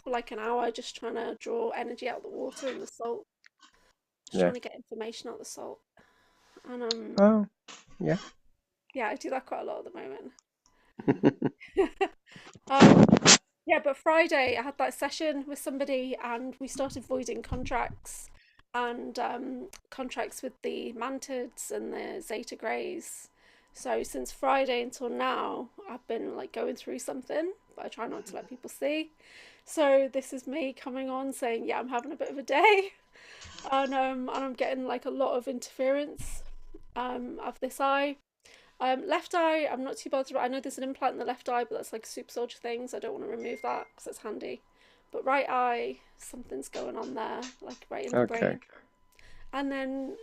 for like an hour just trying to draw energy out of the water and the salt. Just Yeah. trying to get information out of the salt. And Oh, yeah. yeah, I do that quite a lot at the moment. um yeah, but Friday I had that session with somebody and we started voiding contracts and contracts with the mantids and the Zeta Greys. So since Friday until now, I've been like going through something, but I try not to let people see. So this is me coming on saying, yeah, I'm having a bit of a day, and I'm getting like a lot of interference of this eye. Left eye, I'm not too bothered about. I know there's an implant in the left eye, but that's like a super soldier thing, so I don't want to remove that because it's handy. But right eye, something's going on there, like right in the Okay. brain. And then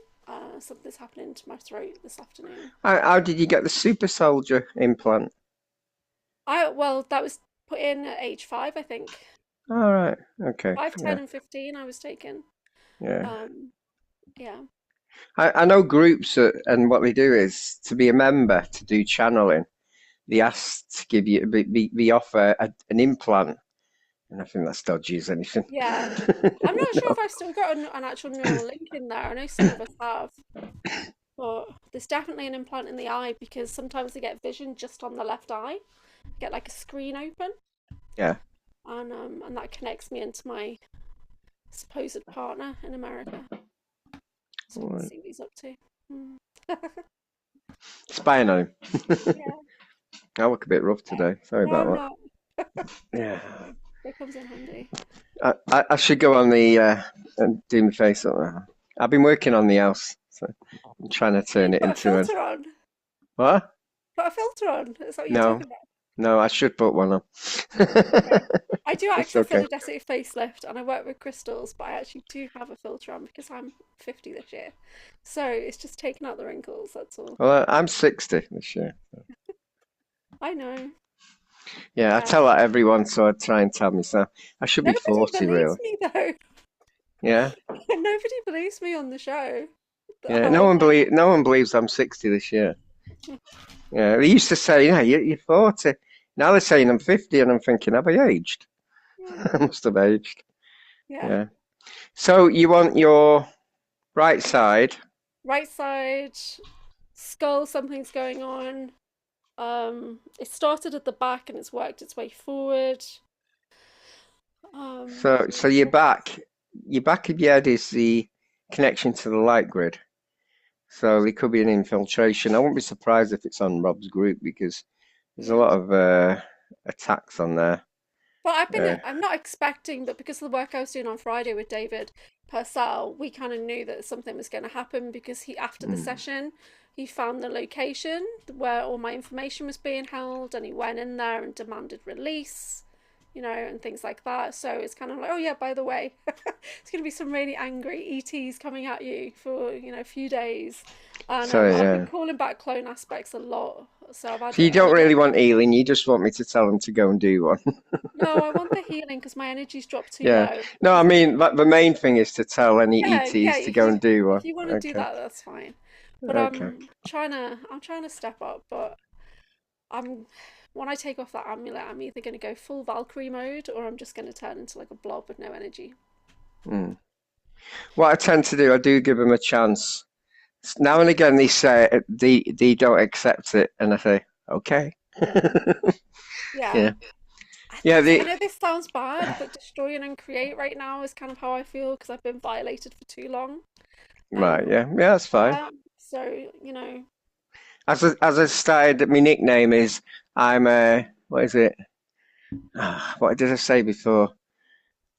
something's happening to my throat this afternoon. How did you get the super soldier implant? Well, that was put in at age 5, I think. All right. Okay. 5, Yeah. 10, and 15, I was taken. Yeah. Um, yeah. I know groups and what they do is to be a member to do channeling. They ask to give you, they offer an implant, and I think that's dodgy as anything. Yeah. I'm not sure No. if I've still got an actual neural link in there. I know some of us have, but there's definitely an implant in the eye because sometimes I get vision just on the left eye. I get like a screen open, Yeah. and that connects me into my supposed partner in America, so All I can right. see what he's up to. Hmm. Spying on him. Yeah. I look a bit rough today. Sorry No, I'm about not. that. Yeah. It comes in handy. I should go on the and do my face up now. I've been working on the house, so I'm trying to You turn it put a into a filter on. what? Put a filter on. Is that what you're No, talking about? no, I should put one on. Okay. I do It's active okay. energetic facelift and I work with crystals, but I actually do have a filter on because I'm 50 this year. So it's just taking out the wrinkles, that's all. Well, I'm 60 this year. I know. Yeah, I Yeah. tell that everyone, so I try and tell myself I should be Nobody 40, really. believes me though. Yeah, Nobody believes me on the show. yeah. How old I No one believes I'm 60 this year. am. Yeah, they used to say, yeah, you're 40. Now they're saying I'm 50, and I'm thinking, have I aged? Yeah. I must have aged. Yeah. Yeah. So you want your right side. Right side, skull, something's going on. It started at the back and it's worked its way forward. Um, So your back of your head is the connection to the light grid. So there could be an infiltration. I wouldn't be surprised if it's on Rob's group because there's a yeah. lot of attacks on there. But Uh, I'm not expecting, but because of the work I was doing on Friday with David Purcell, we kind of knew that something was going to happen because after the mm. session, he found the location where all my information was being held and he went in there and demanded release, and things like that. So it's kind of like, oh yeah, by the way, it's going to be some really angry ETs coming at you for, a few days. And So I've been yeah. calling back clone aspects a lot. So I've had So you a don't lot. really want healing. You just want me to tell them to go and do one. No, I want the healing because my energy's dropped too Yeah. low. No, I Because mean, like, the main thing is to tell any yeah, ETs to go and do if one. you want to do Okay. that, that's fine. But Okay. I'm trying to step up. But I'm when I take off that amulet, I'm either going to go full Valkyrie mode or I'm just going to turn into like a blob with no energy. Mm. What I tend to do, I do give them a chance. Now and again, they say they don't accept it, and I say, okay. Yeah, Yeah. Yeah. I know this sounds bad, but destroy and uncreate right now is kind of how I feel because I've been violated for too long. Right. Um, Yeah. Yeah. That's fine. yeah. So As I started, my nickname is I'm what is it? What did I say before?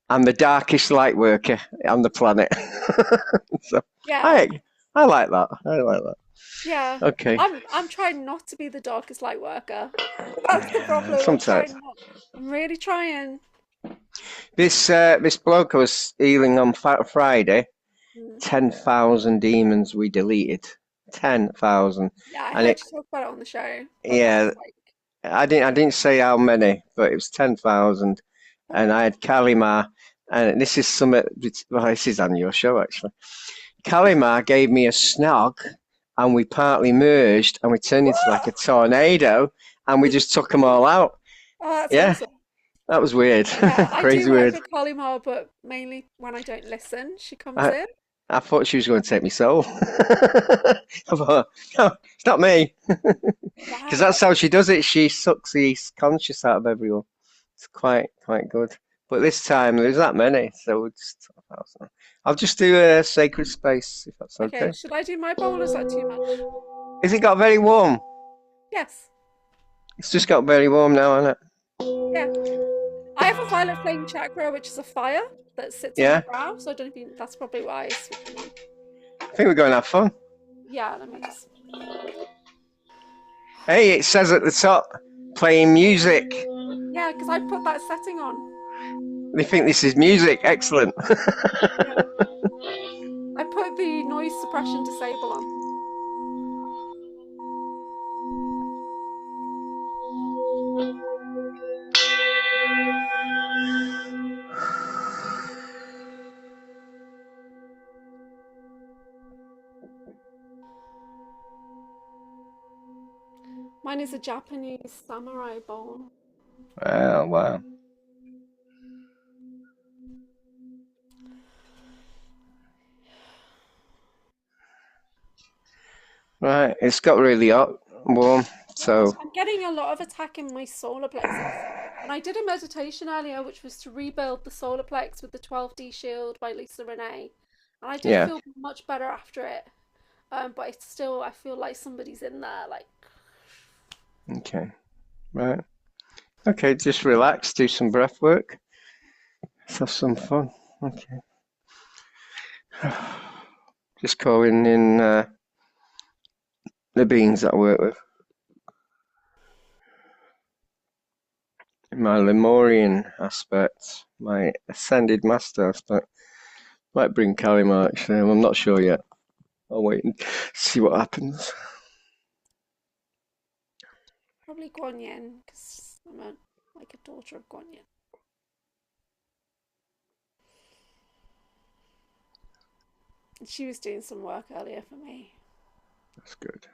I'm the darkest light worker on the planet. So yeah, I I like that. I like that. yeah. Okay. I'm trying not to be the darkest light worker. That's the problem. I'm Sometimes trying not. I'm really trying. this bloke I was healing on Friday. Mm. 10,000 demons we deleted. 10,000, Yeah, I and heard it you talk about it on the show, but yeah. that's like, I didn't say how many, but it was 10,000, and okay. I had Kalimar, and this is some. Well, this is on your show actually. Kalimar gave me a snog, and we partly merged, and we turned into like a tornado, and we just took them all out. Oh, that's Yeah, awesome. That was weird. Yeah, I do Crazy work weird. with Kalimar, but mainly when I don't listen, she comes I, in. I thought she was going to take me soul. I thought, no, it's not me. Because Wow. that's how she does it. She sucks the conscious out of everyone. It's quite good. But this time there's that many, so I'll just do a sacred space if that's Okay, okay. should I do my bowl or is that too much? Is it got very warm? Yes. It's just got very warm now, hasn't it? Yeah. I have a violet flame chakra, which is a fire that sits on my Yeah. brow, so I don't think that's probably why it's switching on. I think we're going to have fun. Yeah, let me just. Hey, it says at the top, playing music. Yeah, because I put that setting on. They think this is music. Excellent. Yeah. I put the noise suppression disable on. Mine is a Japanese samurai bowl. Wow, wow. Right, it's got really hot, warm, so I'm getting a lot of attack in my solar plexus. And I did a meditation earlier, which was to rebuild the solar plex with the 12D shield by Lisa Renee. And I did yeah. feel much better after it. But it's still, I feel like somebody's in there. Like, Okay, right. Okay, just relax, do some breath work. Let's have some fun. Okay. Just calling in the beings that I work with. My Lemurian aspect, my Ascended Master aspect. Might bring Kalimar actually, I'm not sure yet. I'll wait and see what happens. probably Guan Yin, because I'm like a daughter of Guan Yin. And she was doing some work earlier for me. That's good.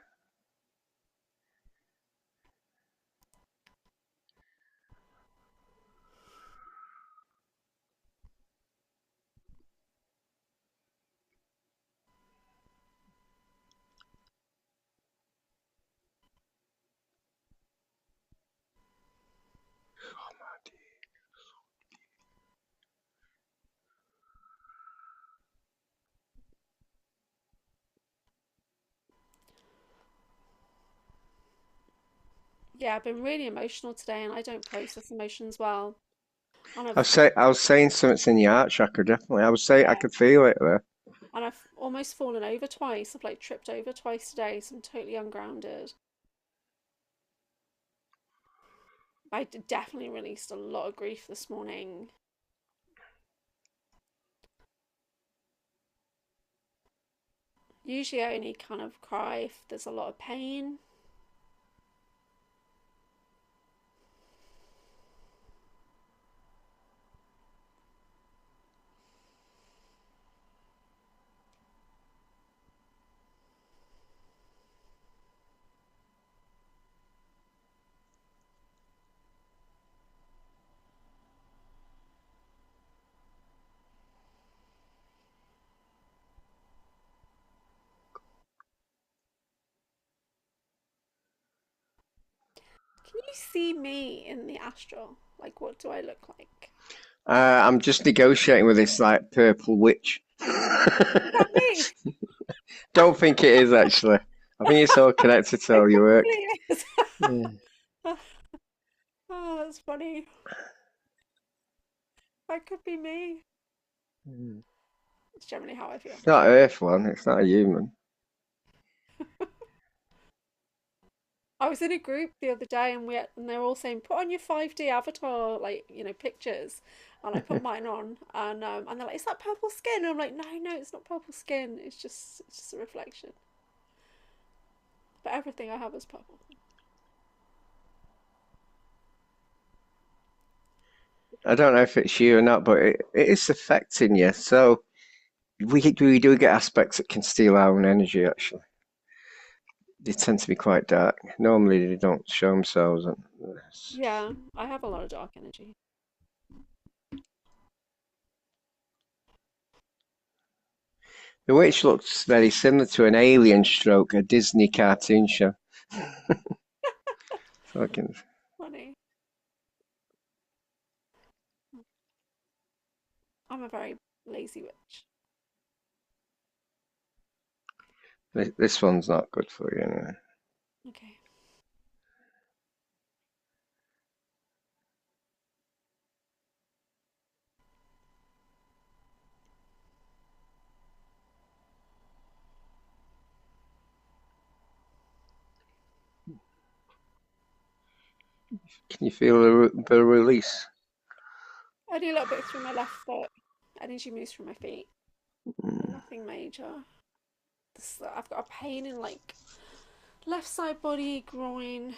Yeah, I've been really emotional today and I don't process emotions well. And I was saying something in the heart chakra, definitely. I was saying I yeah, could feel it there. and I've almost fallen over twice. I've like tripped over twice today, so I'm totally ungrounded. I definitely released a lot of grief this morning. Usually I only kind of cry if there's a lot of pain. Can you see me in the astral? Like, what do I look like? I'm just negotiating with this like purple witch. Is that me? Don't think it is actually. I think it's all connected to It all your work. probably is. Yeah. Oh, that's funny. That could be me. Mm. It's generally how I feel. It's not Earth one, it's not a human. I was in a group the other day and they were all saying put on your 5D avatar like pictures, and I put mine on and they're like is that purple skin? And I'm like no it's not purple skin, it's just a reflection, but everything I have is purple. I don't know if it's you or not, but it is affecting you. So we do get aspects that can steal our own energy actually. They tend to be quite dark. Normally they don't show themselves. Yeah, I have a lot of dark energy. The witch looks very similar to an alien stroke, a Disney cartoon show. So I can, Funny. I'm a very lazy witch. this one's not good for you anyway. Okay. Can you feel the release? Only a little bit through my left foot. Energy moves through my feet, but Mm. nothing major. I've got a pain in like left side body, groin.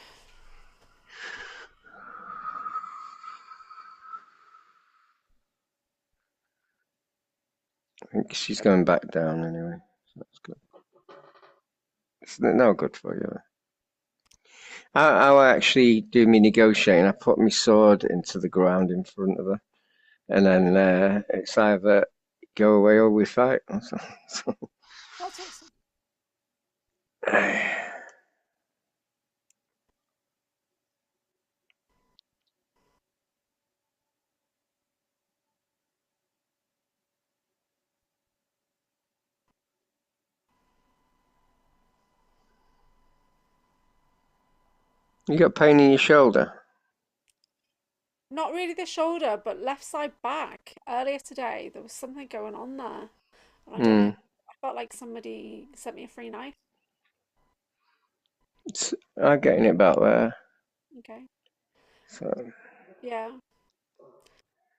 I think she's going back down anyway. So that's good. It's no good for you. I actually do my negotiating. I put my sword into the ground in front of her, and then it's either go away or we fight. So, That's awesome. you got pain in your shoulder? Not really the shoulder, but left side back. Earlier today, there was something going on there. And I don't know. Mm. I felt like somebody sent me a free knife. I'm getting it back there. Okay. So, Yeah.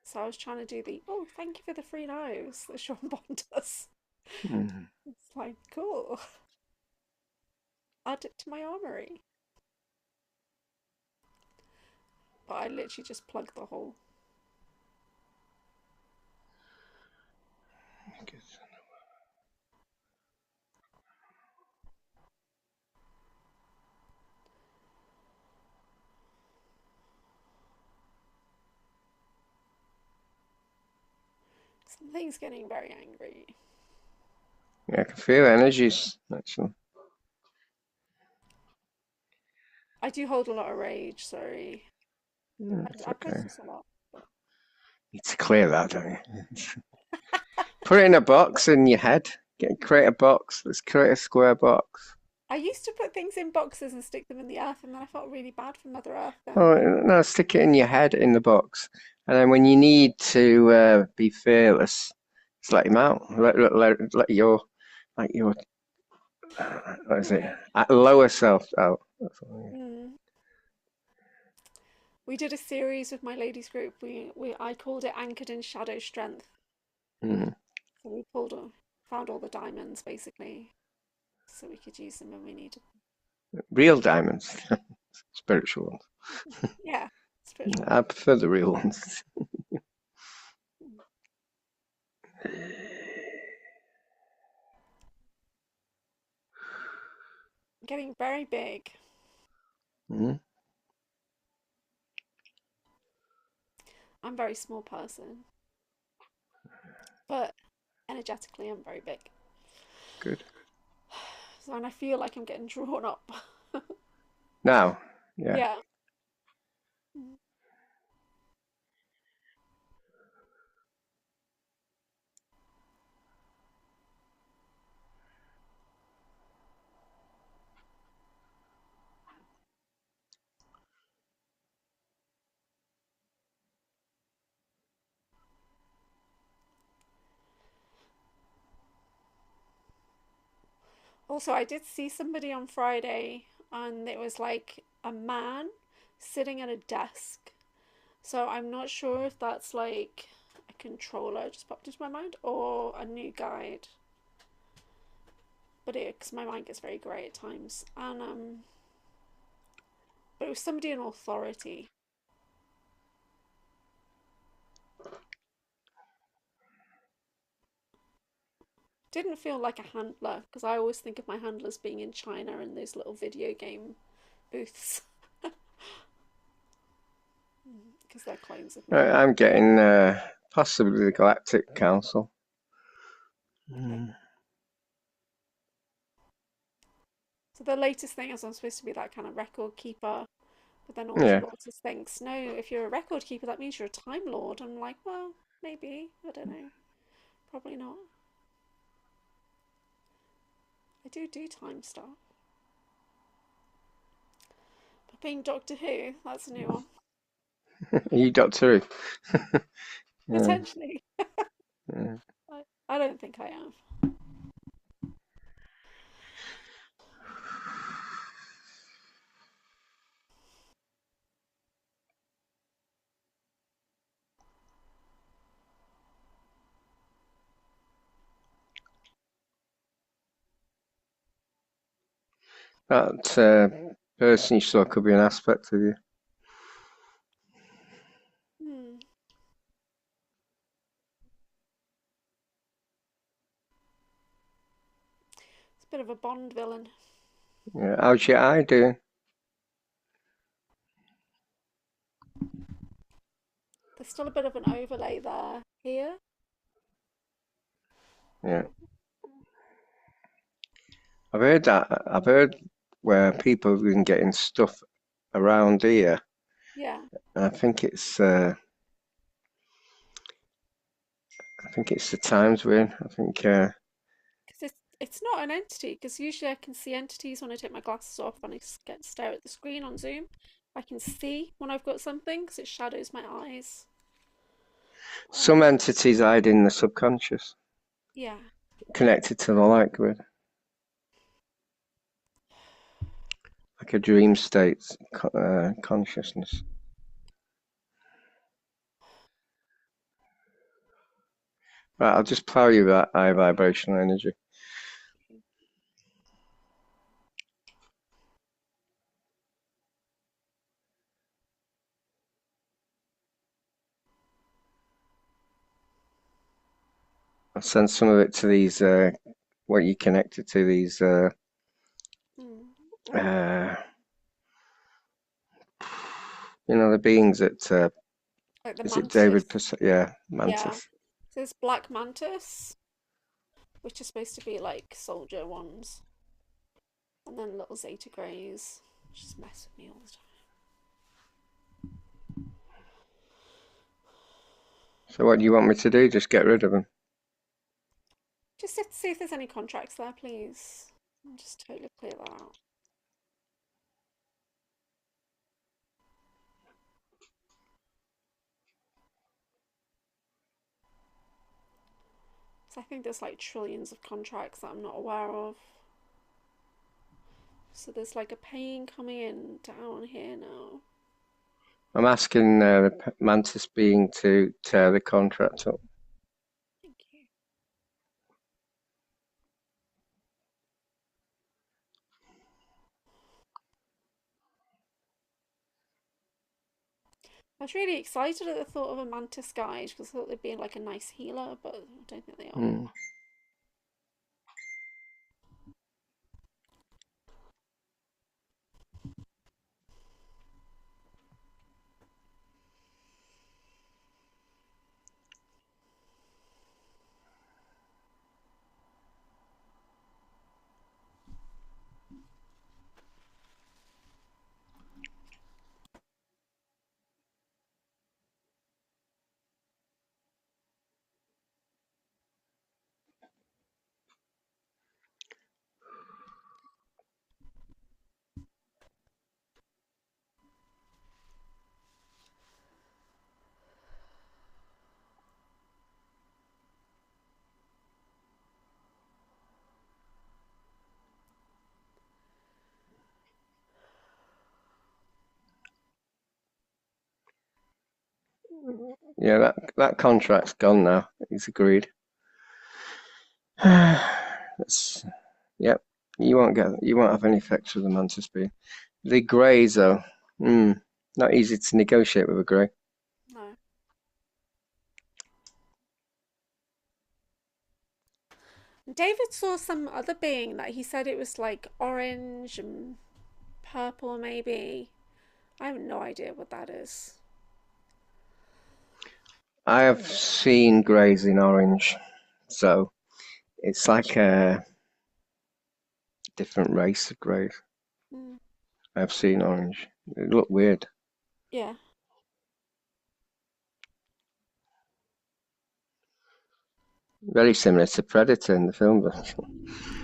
So I was trying to do oh, thank you for the free knives that Sean Bond does. mm. It's like, cool. Add it to my armory. But I literally just plugged the hole. Something's getting very angry. Yeah, I can feel energies actually. I do hold a lot of rage, sorry. Mm, it's I okay. process a lot. But Need to clear that, don't you? Put it in a box in your head. Create a box. Let's create a square box. I used to put things in boxes and stick them in the earth, and then I felt really bad for Mother Earth then. Oh no, stick it in your head in the box, and then when you need to be fearless, just let him out. Let your what is it? Okay. Lower self out. That's all, Mm. We did a series with my ladies group. I called it Anchored in Shadow Strength. yeah. Mhm. So we found all the diamonds basically, so we could use them when we needed. Real diamonds, spiritual ones. Yeah, spiritual I ones. prefer the real ones. Getting very big. Mhm. I'm a very small person, but energetically I'm very big. Good. So and I feel like I'm getting drawn up. Now, yeah. Yeah. Also, I did see somebody on Friday, and it was like a man sitting at a desk. So I'm not sure if that's like a controller just popped into my mind or a new guide. But because my mind gets very grey at times, and but it was somebody in authority. Didn't feel like a handler because I always think of my handlers being in China in those little video game booths because they're clones of me. I'm getting possibly the Galactic Council. Okay. Mm. So the latest thing is I'm supposed to be that kind of record keeper, but then Yeah. Waters thinks, no, if you're a record keeper, that means you're a Time Lord. I'm like, well, maybe. I don't know. Probably not. I do time stuff. But being Doctor Who, that's a new one. Are you Doctor Who? Yeah. Potentially. Yeah. I don't think I am. That person you saw could be an aspect of you. Hmm. It's a bit of a Bond villain. Yeah. How's your eye doing? There's still a bit of an overlay there. Here? Yeah. I've heard that. I've heard where people have been getting stuff around here, Yeah. and I think it's the times we're in. I think Because it's not an entity, because usually I can see entities when I take my glasses off and I get to stare at the screen on Zoom. I can see when I've got something because it shadows my eyes. some entities hide in the subconscious, Yeah. connected to the light grid, like a dream state consciousness. Right, I'll just plow you that high vibrational energy. I'll send some of it to these, what you connected to, these, Mm. uh, the beings that, Like the is it David? mantis. Yeah, Yeah. Mantis. So there's black mantis, which are supposed to be like soldier ones, and then little Zeta Greys, which just mess with me all the time. So what do you want me to do? Just get rid of them? Just have to see if there's any contracts there, please. I'll just totally clear that out. So I think there's like trillions of contracts that I'm not aware of. So there's like a pain coming in down here now. I'm asking the Mantis being to tear the contract up. Thank you. I was really excited at the thought of a mantis guide because I thought they'd be like a nice healer, but I don't think they are. Hmm. Yeah, that contract's gone now. He's agreed. That's, yep. You won't have any effects with the Mantis being. The greys though, not easy to negotiate with a grey. No. David saw some other being that he said it was like orange and purple, maybe. I have no idea what that is. I have seen greys in orange, so it's like different race of greys. Mm. I've seen orange. They look weird. Yeah. Very similar to Predator in the film.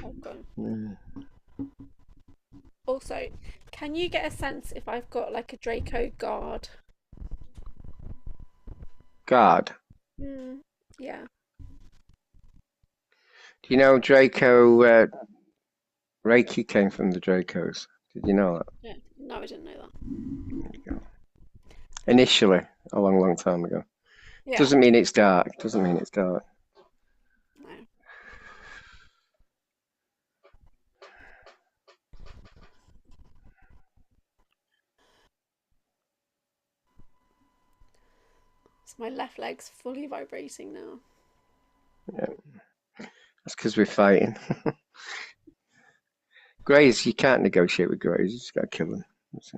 Okay. Mm. Also, can you get a sense if I've got like a Draco guard? God. Mm. Yeah. Do you know Draco, Reiki came from the Dracos? Did you know that? Yeah. No, I didn't know that. There you go. Initially, a long, long time ago. Yeah. Doesn't mean it's dark. Doesn't mean it's dark. No. So my left leg's fully vibrating now. Yeah. That's because we're fighting. Greys, you can't negotiate with Greys. You just got to kill them. That's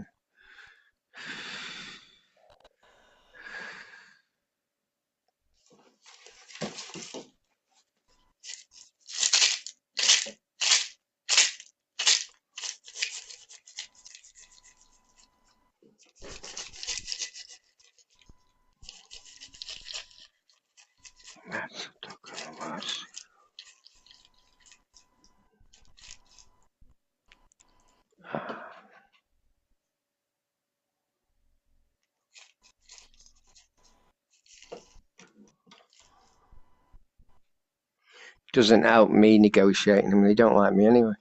doesn't help me negotiating them. They don't like me anyway.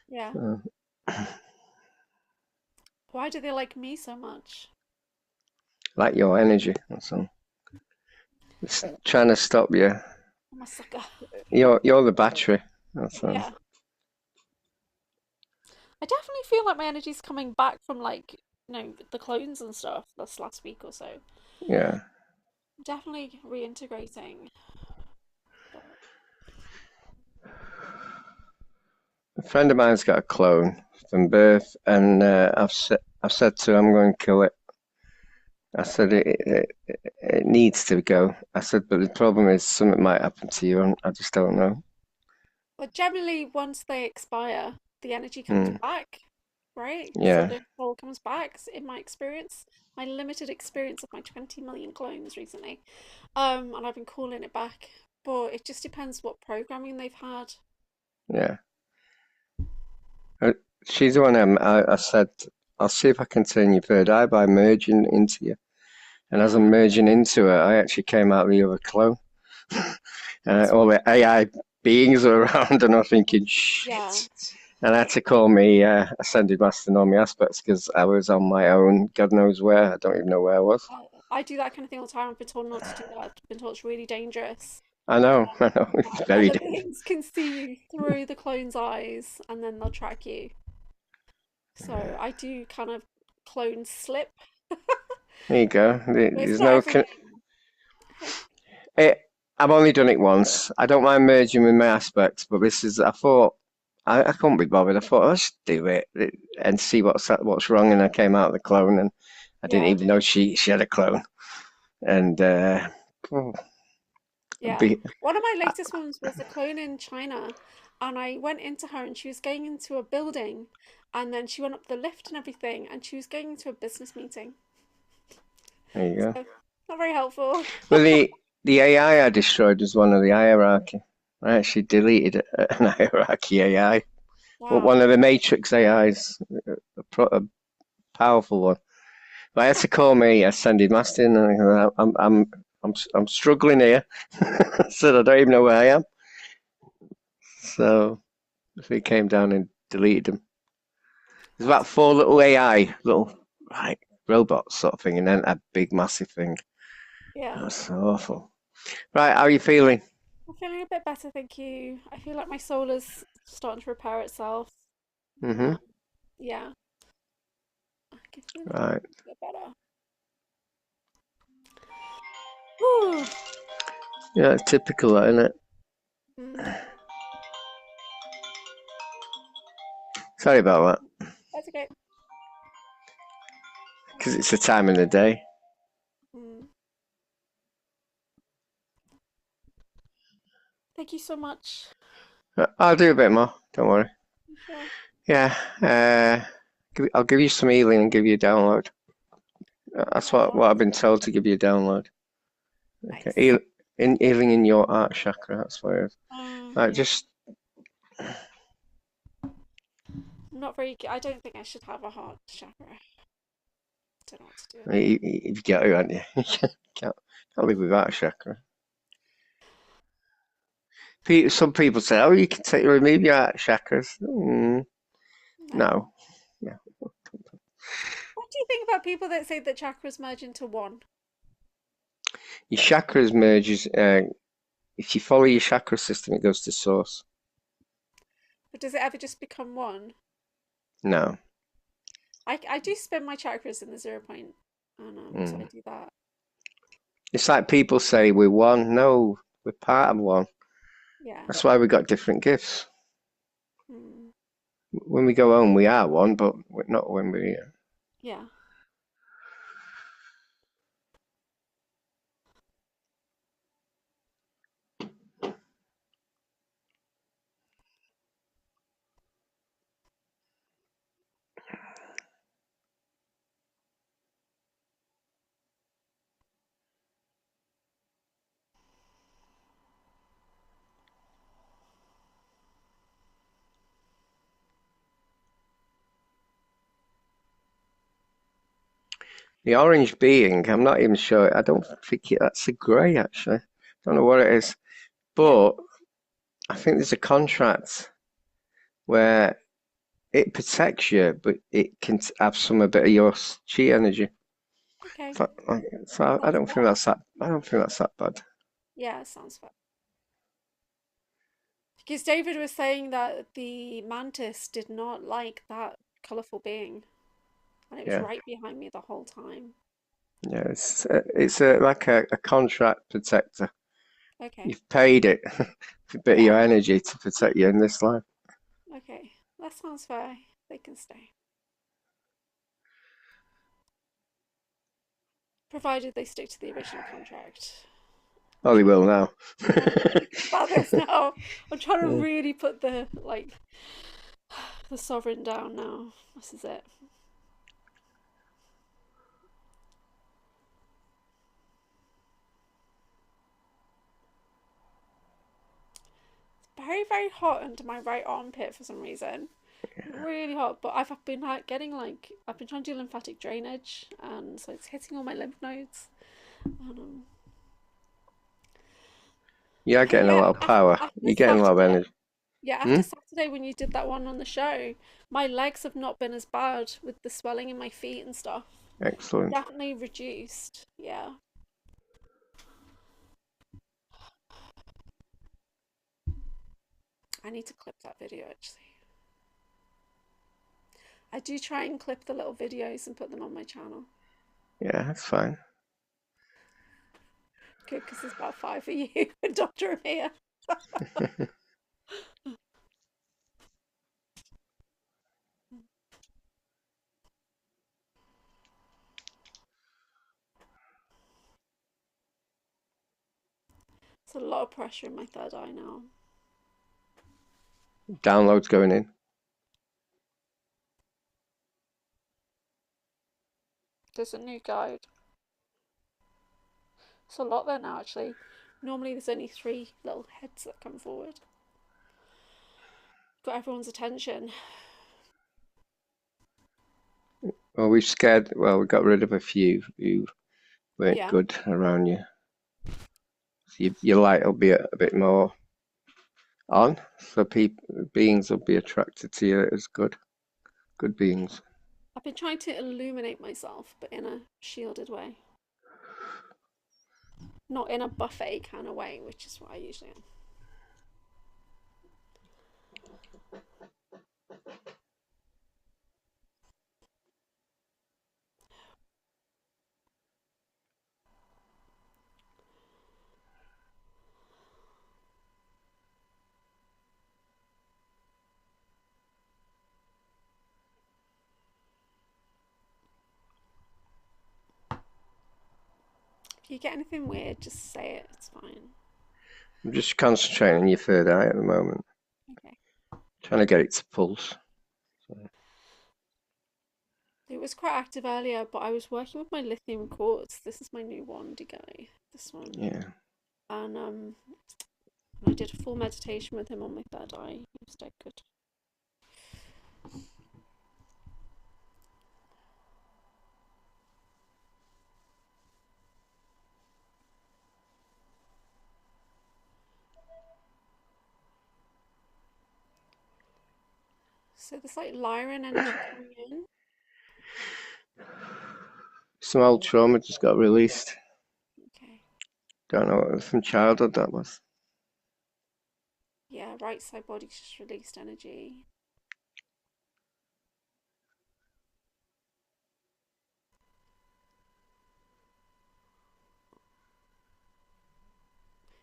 Yeah. Uh, Why do they like me so much? like your energy. That's all. It's trying to stop you. I'm a sucker. You're the battery. That's all. Yeah. I definitely feel like my energy's coming back from like, the clones and stuff this last week or so. Yeah. Definitely reintegrating. But A friend of mine's got a clone from birth, and I've said to her, I'm going to kill it. I said it needs to go. I said, but the problem is something might happen to you, and I just don't know. But generally, once they expire, the energy comes Mm, back, right? So yeah, the soul comes back. In my experience, my limited experience of my 20 million clones recently, and I've been calling it back. But it just depends what programming they've had. yeah. Uh, She's the one I said, I'll see if I can turn your third eye by merging into you. And as Yeah, I'm merging into her, I actually came out the other clone. that's All the AI beings are around, and I'm thinking, yeah. shit. And I had to call me Ascended Master on my aspects because I was on my own, God knows where. I don't even know where I was. I do that kind of thing all the time. I've been told not to do that. I've been told it's really dangerous. I know, it's very Other dangerous. beings can see you through the clone's eyes and then they'll track you. So I do kind of clone slip. There you go. But it's There's not no. everyone. It, I've only done it once. I don't mind merging with my aspects, but this is. I thought I couldn't be bothered. I thought let's do it and see what's wrong. And I came out of the clone, and I didn't Yeah, even know she had a clone. And oh, yeah. be, One of my latest ones was a clone in China, and I went into her and she was going into a building, and then she went up the lift and everything, and she was going into a business meeting. there you go. So not very helpful. Well, the AI I destroyed was one of the hierarchy. I actually deleted an hierarchy AI, but one Wow. of the Matrix AIs, a powerful one. But I had to call me Ascended Master, and I'm struggling here. I said I don't even know where I am. So he came down and deleted them. There's about That's four little AI, little right robots sort of thing, and then a big massive thing. yeah. That was so awful. Right, how are you feeling? I'm feeling a bit better, thank you. I feel like my soul is starting to repair itself. Mm-hmm. Yeah, I can feel it Right. a bit better. Whew. Yeah, it's typical, that, isn't it? Mm, Sorry about that. that's okay. Because it's the time of the day. Mm. Thank you so much. I'll do a bit more. Don't worry. Sure. Yeah. I'll give you some healing and give you a download. That's Okay, what I've been told to give you a download. Okay. nice. Healing in your heart chakra. That's what it is. Yeah. Just I'm not very. I don't think I should have a heart chakra. Don't know what to do with it. you've got to, haven't you? Can't, can't live without a chakra. Some people say, "Oh, you can remove your heart chakras." No. No. Yeah. What do you think about people that say that chakras merge into one? Your chakras merges. If you follow your chakra system, it goes to source. But does it ever just become one? No. I do spin my chakras in the 0 point, and so I Mm. do that. It's like people say we're one. No, we're part of one. Yeah. That's why we got different gifts. Mm. When we go home, we are one, but we're not when we're here. Yeah. The orange being, I'm not even sure. I don't think that's a grey, actually. Don't know what it is. Yeah. But I think there's a contract where it protects you, but it can have some a bit of your chi energy. Okay. So, I Sounds don't think fair. that's that. I don't think that's that bad. Yeah, sounds fair. Because David was saying that the mantis did not like that colourful being, and it was Yeah, right behind me the whole time. yeah. It's like a contract protector. Okay. You've paid it a bit of Yeah. your energy to protect you in this life. Okay. That sounds fair. They can stay. Provided they stick to the original contract. I'm Oh, they trying will now. I'm trying to really think about this now. I'm trying to Yeah. really put the the sovereign down now. This is it. Very, very hot under my right armpit for some reason. Really hot, but I've been getting I've been trying to do lymphatic drainage, and so it's hitting all my lymph nodes. And, You're getting a yeah, lot of power. after You're getting a lot of Saturday, energy. yeah, Hmm? after Saturday when you did that one on the show, my legs have not been as bad with the swelling in my feet and stuff. Excellent. Definitely reduced. Yeah, I need to clip that video actually. I do try and clip the little videos and put them on my channel. Yeah, that's fine. Good, because there's about five of you and Dr. Amir. It's a lot of pressure in my third eye now. Downloads going in. There's a new guide. It's a lot there now, actually. Normally, there's only three little heads that come forward. Got everyone's attention. Well, we got rid of a few who weren't Yeah. good around you. So your light will be a bit more on, so beings will be attracted to you as good beings. I've been trying to illuminate myself, but in a shielded way. Not in a buffet kind of way, which is what I usually am. If you get anything weird, just say it. It's fine. I'm just concentrating on your third eye at the moment. Okay. Trying to get it to pulse. It was quite active earlier, but I was working with my lithium quartz. This is my new wandy guy. This one. Yeah. And I did a full meditation with him on my third eye. It was dead good. So there's like Lyran energy coming in. Some old trauma just got released. Okay. Don't know what was from childhood that was. Yeah, right side body's just released energy.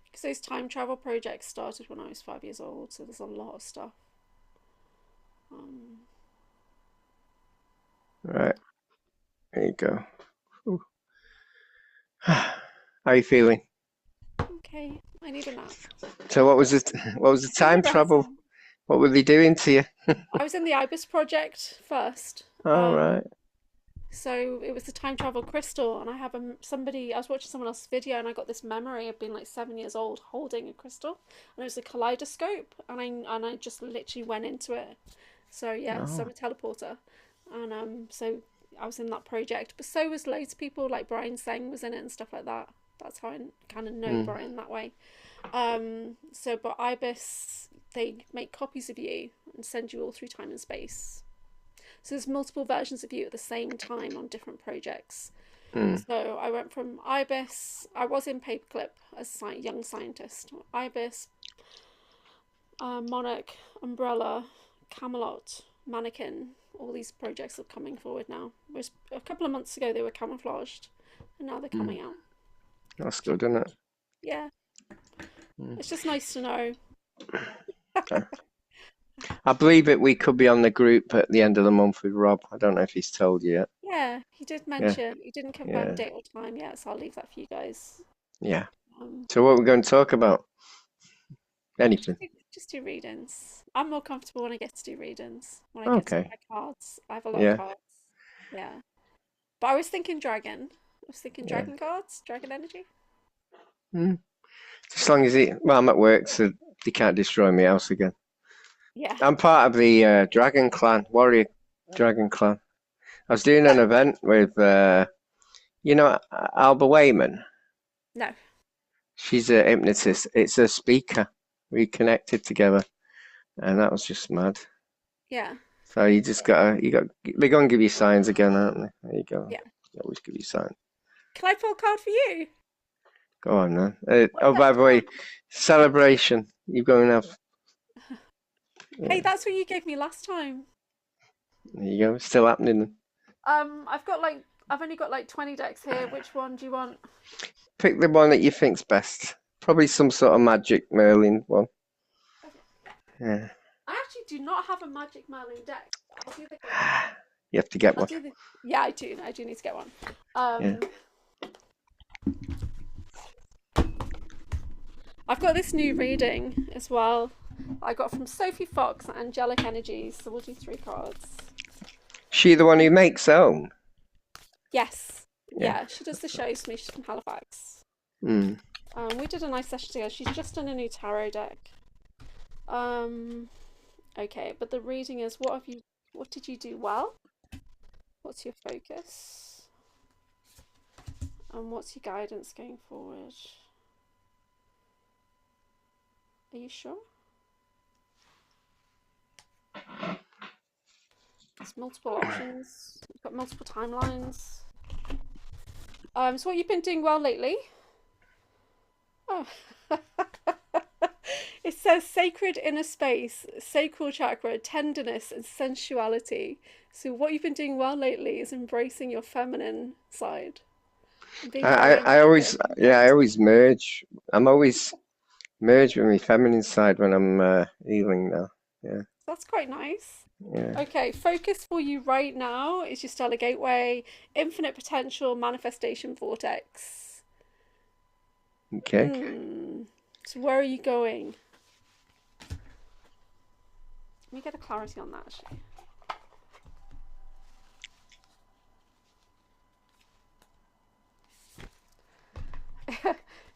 Because those time travel projects started when I was 5 years old, so there's a lot of stuff. Right. There you go. Ooh. How are you feeling? Okay, I need a nap. So what was it? What was the time travel? What were they doing to you? I was in the Ibis project first. All right. So it was the time travel crystal, and I have somebody. I was watching someone else's video, and I got this memory of being like 7 years old holding a crystal, and it was a kaleidoscope, and I just literally went into it. So yeah, so I'm a teleporter, and so I was in that project, but so was loads of people. Like Brian Seng was in it and stuff like that. That's how I kind of know Brian that way. So but Ibis, they make copies of you and send you all through time and space. So there's multiple versions of you at the same time on different projects. So I went from Ibis. I was in Paperclip as a young scientist. Ibis, Monarch, Umbrella, Camelot, Mannequin. All these projects are coming forward now. Whereas a couple of months ago they were camouflaged, and now they're coming out. That's good, isn't it? Yeah. It's just nice to know. I believe it. We could be on the group at the end of the month with Rob. I don't know if he's told you yet. Yeah, he did Yeah. mention. He didn't confirm date or time yet, so I'll leave that for you guys. Yeah. So what we're going to talk about? Anything. Just do readings. I'm more comfortable when I get to do readings. When I get to my cards. I have a lot of cards. Yeah. But I was thinking dragon. I was thinking dragon cards, dragon energy. As long as I'm at work, so they can't destroy my house again. Yeah. I'm part of the Dragon Clan, Warrior Dragon Clan. I was doing an event with, Alba Wayman. No. She's a hypnotist. It's a speaker. We connected together, and that was just mad. Yeah. So they're going to give you signs again, aren't they? There you go. Yeah. They always give you signs. Can I pull a card for you? Go on, man. By the way, celebration. You're going to have. Hey, that's what you gave me last time. There you go. It's still happening. I've only got like 20 decks here. Which one do you want? Pick the one that you think's best. Probably some sort of magic Merlin one. Yeah. I actually do not have a magic Merlin deck. I'll do the You have to get one. Yeah, I do. I do need to get one. I've got this new reading as well. I got from Sophie Fox, Angelic Energies. So we'll do 3 cards. She the one who makes her own? Yes. Yeah, she does the shows for me. She's from Halifax. We did a nice session together. She's just done a new tarot deck. Okay, but the reading is what did you do well? What's your focus? And what's your guidance going forward? Are you sure? There's multiple options. You've got multiple timelines. So what you've been doing well lately? Oh. It says sacred inner space, sacral chakra, tenderness and sensuality. So what you've been doing well lately is embracing your feminine side. I always merge. I'm always merge with my feminine side when I'm healing now. Yeah. That's quite nice. Yeah. Okay, focus for you right now is your stellar gateway, infinite potential, manifestation vortex. Okay. So where are you going? Let me get a clarity on that actually.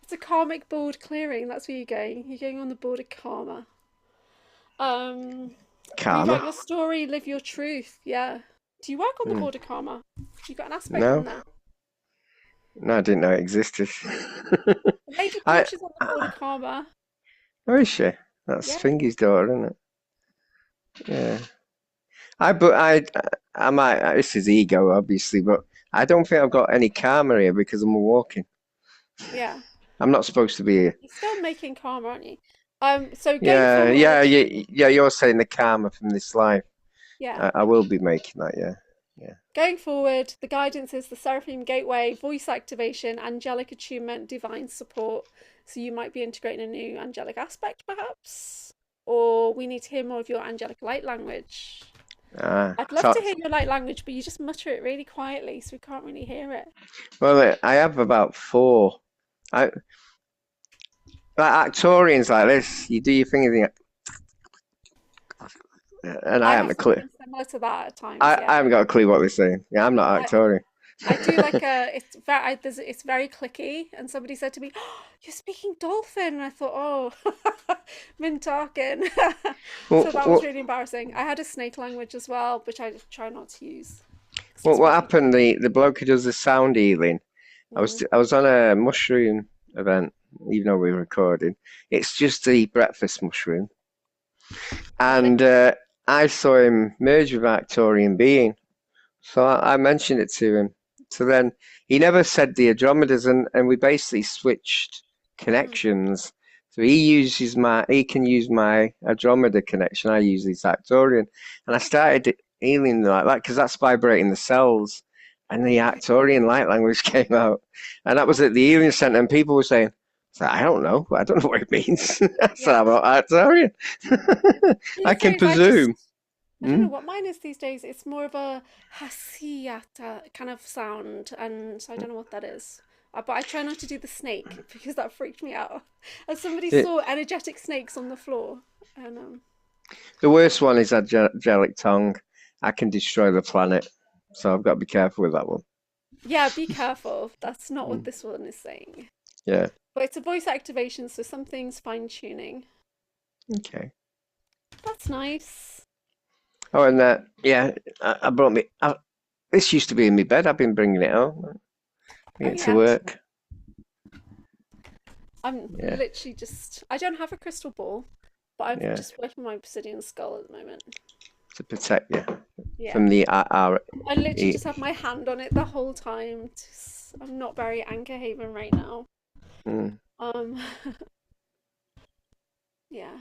It's a karmic board clearing. That's where you're going. You're going on the board of karma. Um, Karma? Rewrite your story, live your truth. Yeah. Do you work on the Hmm. board of karma? You got an aspect on No, there. no, I didn't know it existed. The Lady I, Portia's on the board of karma. where is she? That's Yeah. Fingy's daughter, isn't it? Yeah. I might. This is ego, obviously, but I don't think I've got any karma here because I'm walking. Yeah. I'm not supposed to be here. You're still making karma, aren't you? So going Yeah, forward, yeah. You're saying the karma from this life. yeah. I will be making that. Yeah, yeah. Going forward, the guidance is the Seraphim Gateway, voice activation, angelic attunement, divine support. So you might be integrating a new angelic aspect, perhaps, or we need to hear more of your angelic light language. I'd love So, to hear your light language, but you just mutter it really quietly, so we can't really hear it. well, I have about four. I like Actorians like this. You do your thing, and I I haven't have a clue. something similar to that at times, I yeah. haven't got a clue what they're saying. Yeah, I'm not I, Actorian. I do like it's very clicky, and somebody said to me, oh, "You're speaking dolphin," and I thought, "Oh, I'm talking." Well, So that was what, really embarrassing. I had a snake language as well, which I try not to use because what, it's what really. happened? The bloke who does the sound healing. Mm, I was on a mushroom event, even though we were recording. It's just the breakfast mushroom, really? and I saw him merge with an Actorian being. So I mentioned it to him. So then he never said the Andromedas, and we basically switched Mm, connections. So he can use my Andromeda connection. I use his Actorian, and I started healing like that because that's vibrating the cells, and the Actorian light language came out, and that was that's at the healing center, and people were saying, so I don't know. I don't know what it means. I said, yeah. I'm not Actorian. The I thing can is, presume. I don't know Hmm? what mine is these days. It's more of a hasiyata kind of sound, and so I don't know what that is. But I try not to do the snake because that freaked me out. As somebody The, saw energetic snakes on the floor, and the worst one is angelic tongue. I can destroy the planet, so I've got to be careful with that one. yeah, be careful. That's not what Mm. this one is saying. Yeah. But it's a voice activation, so something's fine tuning. Okay. That's nice. Oh, and yeah, I brought me. This used to be in my bed. I've been bringing it home, Oh bringing it to yeah, work. I'm Yeah, literally just. I don't have a crystal ball, but I'm yeah, just working my obsidian skull at the moment. to protect you Yeah. from the I literally e- just have my hand on it the whole time. I'm not very Anchorhaven right now. mm. Um, yeah,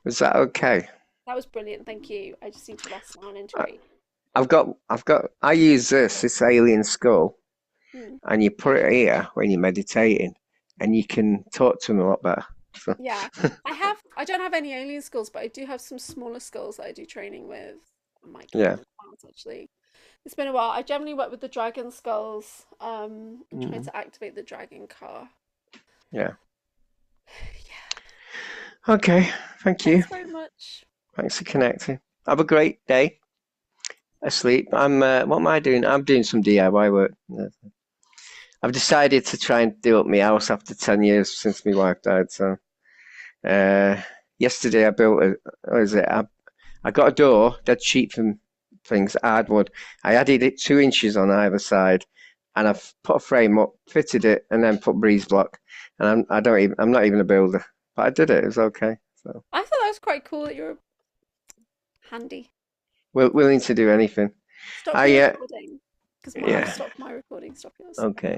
Was that okay? that was brilliant. Thank you. I just need to rest now and I- integrate. I use this alien skull, Hmm. and you put it here when you're meditating, and you can talk to them a lot better. So, Yeah, I don't have any alien skulls, but I do have some smaller skulls that I do training with. I might get yeah. them out actually. It's been a while. I generally work with the dragon skulls. I'm trying Mm. to activate the dragon car. Yeah. Yeah. Okay. Thank you. Thanks very much. Thanks for connecting. Have a great day. Asleep. What am I doing? I'm doing some DIY work. I've decided to try and do up my house after 10 years since my wife died. So, uh, yesterday I built what is it? I got a door, dead cheap from things, hardwood. I added it 2 inches on either side, and I've put a frame up, fitted it, and then put breeze block. And I'm not even a builder, but I did it. It was okay. So, I thought that was quite cool that you're handy. willing to do anything. Stop I your recording because I Yeah. stopped my recording. Stop yours. Okay.